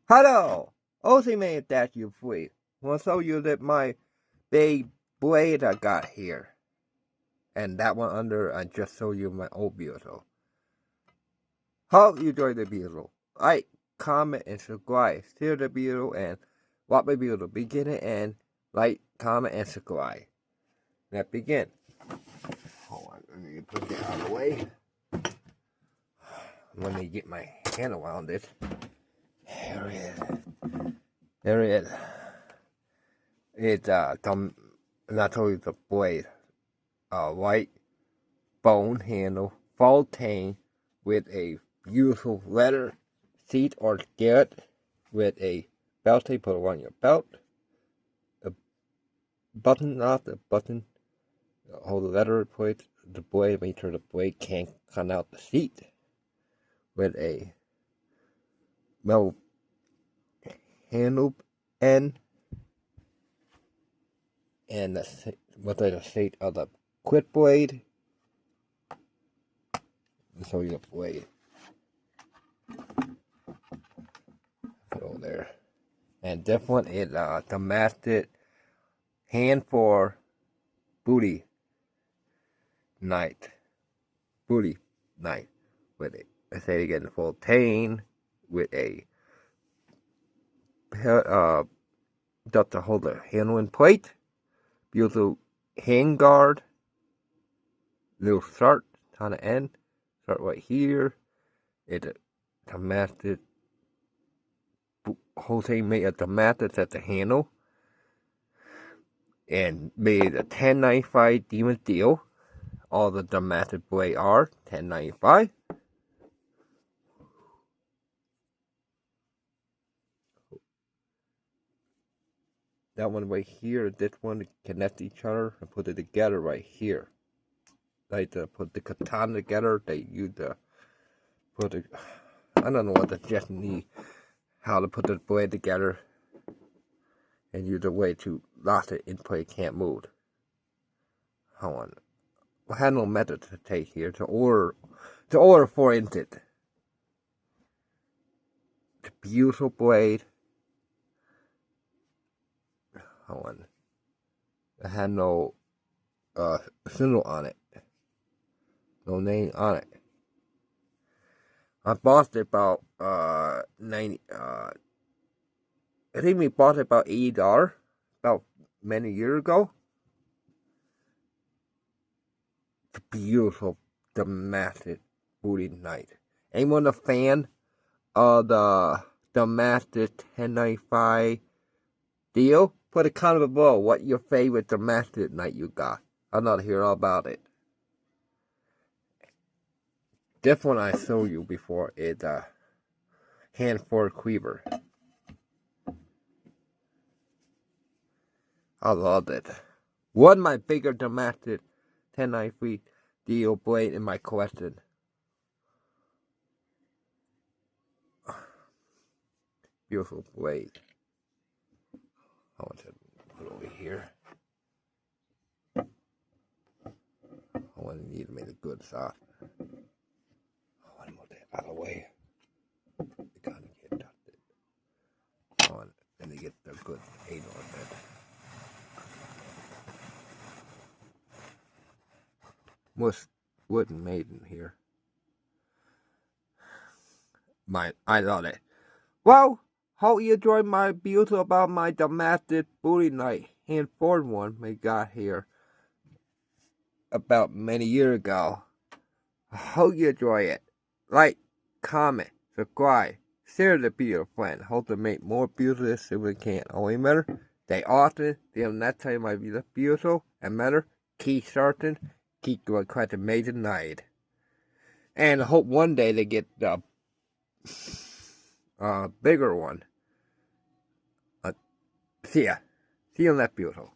Hello! Ultimate that you free. Want to show you that my big blade I got here. And that one under, I just show you my old bugle. Hope you enjoy the bugle. Like, comment, and subscribe. Share the bugle and watch my bugle. Begin it and like, comment, and subscribe. Let's begin. Hold on, let me put that out of the way. Let me get my hand around it. There it is. There it is. It's not totally the blade. White bone handle, full tang with a beautiful leather seat or garret with a belt they put on your belt. A button off the button. Hold the leather plate. The blade, make sure the blade can't come out the seat. With a metal handle end. And what the state of the quit blade. I'll show you the blade. Put over there. And this one is Damascus hand for booty knife. Booty knife with it. I say it again, full tang with a just to hold the handling plate. Beautiful hand guard. Little start on the end. Start right here. It's a Damascus. Whole thing made of Damascus at the handle. And made a 1095 Demon Steel. All the Damascus blade are 1095. That one right here, this one connect each other and put it together right here. Like to put the katana together, they use the put the I don't know what the Japanese how to put the blade together and use a way to lock it in place, can't move. Hold on. I had no method to take here to order 4 inches. The beautiful blade. Hold on. I had no symbol on it. No name on it. I bought it about 90 I think we bought it about $80 about many years ago. It's a beautiful Damascus booty knife. Anyone a fan of the Damascus 1095 deal? Put a comment below what your favorite Damascus knife you got. I'd love to hear all about it. This one I showed you before is a hand for quiver. I loved it. One of my bigger Damascus 1093 deal blade in my collection. Beautiful blade. I want to put it over here. I want to need to make a good shot. I want to move that out of the way. It kind of get dusted. I want to get the good angle on that. Most wooden made in here. I love it. Well, hope you enjoyed my video about my Damascus booty knife hand forward one we got here about many years ago. I hope you enjoy it. Like, comment, subscribe, share the video with friends. Hope to make more videos if we can. Only matter, stay often, the next time my video beautiful and matter, keep starting, keep going quite amazing night. And I hope one day they get the bigger one. See ya. See you on that beautiful.